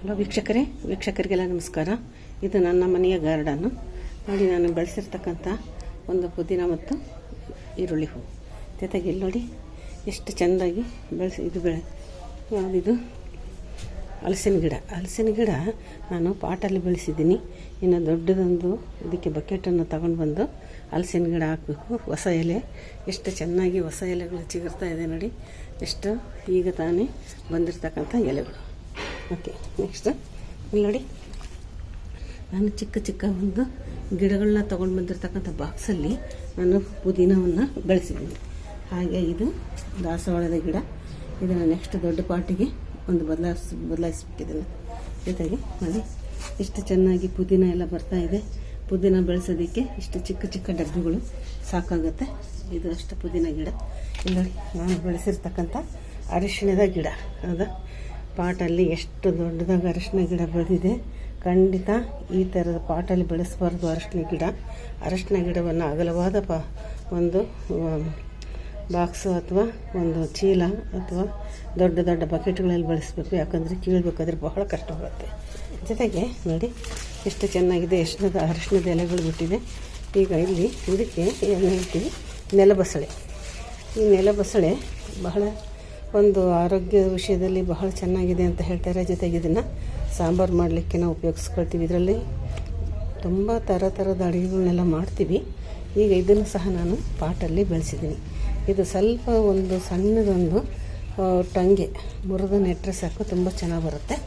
Hello ವೀಕ್ಷಕರಿಗೆಲ್ಲ ನಮಸ್ಕಾರ. ಇದು ನನ್ನ ಮನೆಯ ಗಾರ್ಡನ್ನು ನೋಡಿ. ನಾನು ಬೆಳೆಸಿರ್ತಕ್ಕಂಥ ಒಂದು ಪುದೀನ ಮತ್ತು ಈರುಳ್ಳಿ ಹೂವು ಜೊತೆಗೆ ಇಲ್ಲಿ ನೋಡಿ ಎಷ್ಟು ಚೆಂದಾಗಿ ಯಾವುದಿದು ಹಲಸಿನ ಗಿಡ ನಾನು ಪಾಟಲ್ಲಿ ಬೆಳೆಸಿದ್ದೀನಿ. ಇನ್ನು ದೊಡ್ಡದೊಂದು ಇದಕ್ಕೆ ಬಕೆಟನ್ನು ತಗೊಂಡು ಬಂದು ಹಲಸಿನ ಗಿಡ ಹಾಕಬೇಕು. ಹೊಸ ಎಲೆ ಎಷ್ಟು ಚೆನ್ನಾಗಿ ಹೊಸ ಎಲೆಗಳು ಚಿಗುರ್ತಾ ಇದೆ ನೋಡಿ. ಎಷ್ಟು ಈಗ ತಾನೇ ಬಂದಿರತಕ್ಕಂಥ ಎಲೆಗಳು. ಓಕೆ, ನೆಕ್ಸ್ಟ್ ಇಲ್ಲಿ ನೋಡಿ, ನಾನು ಚಿಕ್ಕ ಒಂದು ಗಿಡಗಳನ್ನ ತೊಗೊಂಡು ಬಂದಿರತಕ್ಕಂಥ ಬಾಕ್ಸಲ್ಲಿ ನಾನು ಪುದೀನವನ್ನು ಬೆಳೆಸಿದ್ದೀನಿ. ಹಾಗೆ ಇದು ದಾಸವಾಳದ ಗಿಡ. ಇದನ್ನು ನೆಕ್ಸ್ಟ್ ದೊಡ್ಡ ಪಾಟಿಗೆ ಒಂದು ಬದಲಾಯಿಸ್ಬೇಕಿದ್ದನ್ನು. ಜೊತೆಗೆ ನೋಡಿ ಎಷ್ಟು ಚೆನ್ನಾಗಿ ಪುದೀನ ಎಲ್ಲ ಬರ್ತಾ ಇದೆ. ಪುದೀನ ಬೆಳೆಸೋದಕ್ಕೆ ಇಷ್ಟು ಚಿಕ್ಕ ಡಬ್ಬಿಗಳು ಸಾಕಾಗುತ್ತೆ. ಇದು ಅಷ್ಟು ಪುದೀನ ಗಿಡ. ಇಲ್ಲಿ ನೋಡಿ, ನಾನು ಬೆಳೆಸಿರ್ತಕ್ಕಂಥ ಅರಿಶಿಣದ ಗಿಡ. ಹೌದಾ, ಪಾಟಲ್ಲಿ ಎಷ್ಟು ದೊಡ್ಡದಾಗಿ ಅರಿಶಿಣ ಗಿಡ ಬೆಳೆದಿದೆ. ಖಂಡಿತ ಈ ಥರದ ಪಾಟಲ್ಲಿ ಬೆಳೆಸಬಾರ್ದು ಅರಿಶಿಣ ಗಿಡವನ್ನು ಅಗಲವಾದ ಒಂದು ಬಾಕ್ಸು ಅಥವಾ ಒಂದು ಚೀಲ ಅಥವಾ ದೊಡ್ಡ ಬಕೆಟ್ಗಳಲ್ಲಿ ಬೆಳೆಸಬೇಕು. ಯಾಕಂದರೆ ಕೀಳಬೇಕಾದ್ರೆ ಬಹಳ ಕಷ್ಟವಾಗುತ್ತೆ. ಜೊತೆಗೆ ನೋಡಿ ಎಷ್ಟು ಚೆನ್ನಾಗಿದೆ, ಅರಿಶಿಣದ ಎಲೆಗಳು ಬಿಟ್ಟಿದೆ. ಈಗ ಇದಕ್ಕೆ ಏನು ಹೇಳ್ತೀವಿ, ನೆಲಬಸಳೆ. ಈ ನೆಲಬಸಳೆ ಬಹಳ ಒಂದು ಆರೋಗ್ಯ ವಿಷಯದಲ್ಲಿ ಬಹಳ ಚೆನ್ನಾಗಿದೆ ಅಂತ ಹೇಳ್ತಾರೆ. ಜೊತೆಗೆ ಇದನ್ನು ಸಾಂಬಾರು ಮಾಡಲಿಕ್ಕೆ ನಾವು ಉಪಯೋಗಿಸ್ಕೊಳ್ತೀವಿ. ಇದರಲ್ಲಿ ತುಂಬ ಥರದ ಅಡುಗೆಗಳನ್ನೆಲ್ಲ ಮಾಡ್ತೀವಿ. ಈಗ ಇದನ್ನು ಸಹ ನಾನು ಪಾಟಲ್ಲಿ ಬೆಳೆಸಿದ್ದೀನಿ. ಇದು ಸ್ವಲ್ಪ ಒಂದು ಸಣ್ಣದೊಂದು ಟಂಗೆ ಮುರಿದು ನೆಟ್ಟರೆ ಸಾಕು, ತುಂಬ ಚೆನ್ನಾಗಿ ಬರುತ್ತೆ.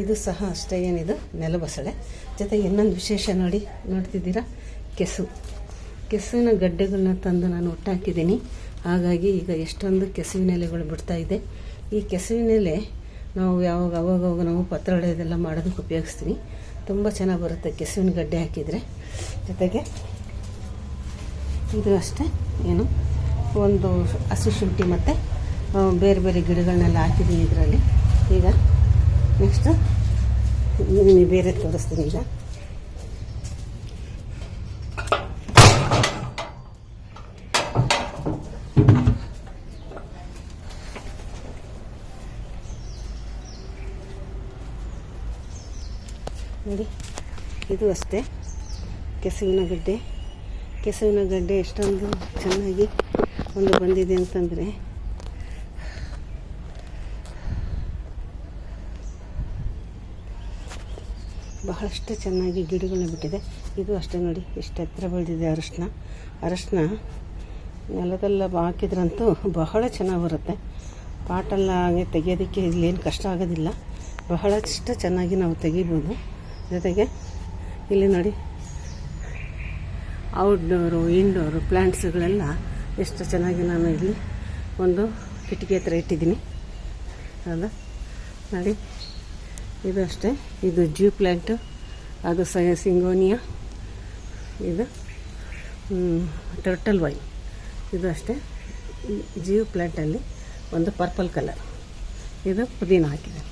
ಇದು ಸಹ ಅಷ್ಟೇ, ಏನಿದು ನೆಲಬಸಳೆ. ಜೊತೆಗೆ ಇನ್ನೊಂದು ವಿಶೇಷ ನೋಡ್ತಿದ್ದೀರಾ, ಕೆಸುವಿನ ಗಡ್ಡೆಗಳನ್ನ ತಂದು ನಾನು ಒಟ್ಟಾಕಿದ್ದೀನಿ. ಹಾಗಾಗಿ ಈಗ ಎಷ್ಟೊಂದು ಕೆಸುವಿನ ಎಲೆಗಳು ಬಿಡ್ತಾ ಇದೆ. ಈ ಕೆಸುವಿನ ಎಲೆ ನಾವು ಅವಾಗ ನಾವು ಪತ್ರೊಡೆ ಇದೆಲ್ಲ ಮಾಡೋದಕ್ಕೆ ಉಪಯೋಗಿಸ್ತೀವಿ. ತುಂಬ ಚೆನ್ನಾಗಿ ಬರುತ್ತೆ ಕೆಸುವಿನ ಗಡ್ಡೆ ಹಾಕಿದರೆ. ಜೊತೆಗೆ ಇದು ಅಷ್ಟೇ, ಒಂದು ಹಸಿ ಶುಂಠಿ ಮತ್ತು ಬೇರೆ ಗಿಡಗಳನ್ನೆಲ್ಲ ಹಾಕಿದ್ದೀನಿ ಇದರಲ್ಲಿ. ಈಗ ನೆಕ್ಸ್ಟ್ ಬೇರೆ ತೋರಿಸ್ತೀನಿ. ಈಗ ನೋಡಿ, ಇದು ಅಷ್ಟೇ ಕೆಸುವಿನ ಗಡ್ಡೆ ಎಷ್ಟೊಂದು ಚೆನ್ನಾಗಿ ಬಂದಿದೆ ಅಂತಂದರೆ ಬಹಳಷ್ಟು ಚೆನ್ನಾಗಿ ಗಿಡಗಳನ್ನ ಬಿಟ್ಟಿದೆ. ಇದು ಅಷ್ಟೇ ನೋಡಿ, ಎಷ್ಟು ಎತ್ತರ ಬೆಳೆದಿದೆ. ಅರಶಿನ ನೆಲದೆಲ್ಲ ಹಾಕಿದ್ರಂತೂ ಬಹಳ ಚೆನ್ನಾಗಿ ಬರುತ್ತೆ. ಪಾಟೆಲ್ಲ ಹಾಗೆ ತೆಗೆಯೋದಕ್ಕೆ ಇಲ್ಲೇನು ಕಷ್ಟ ಆಗೋದಿಲ್ಲ. ಬಹಳಷ್ಟು ಚೆನ್ನಾಗಿ ನಾವು ತೆಗಿಬೋದು. ಜೊತೆಗೆ ಇಲ್ಲಿ ನೋಡಿ, ಔಟ್ಡೋರು ಇಂಡೋರು ಪ್ಲ್ಯಾಂಟ್ಸ್ಗಳೆಲ್ಲ ಎಷ್ಟು ಚೆನ್ನಾಗಿ ನಾನು ಇಲ್ಲಿ ಒಂದು ಕಿಟಕಿ ಹತ್ರ ಇಟ್ಟಿದ್ದೀನಿ. ಹೌದಾ, ನೋಡಿ, ಇದು ಅಷ್ಟೇ. ಇದು ಜ್ಯೂ ಪ್ಲ್ಯಾಂಟು, ಅದು ಸಿಂಗೋನಿಯಾ, ಇದು ಟರ್ಟಲ್ ವೈನ್. ಇದು ಅಷ್ಟೇ ಜ್ಯೂ ಪ್ಲ್ಯಾಂಟಲ್ಲಿ ಒಂದು ಪರ್ಪಲ್ ಕಲರ್. ಇದು ಪುದೀನ ಹಾಕಿದೆ.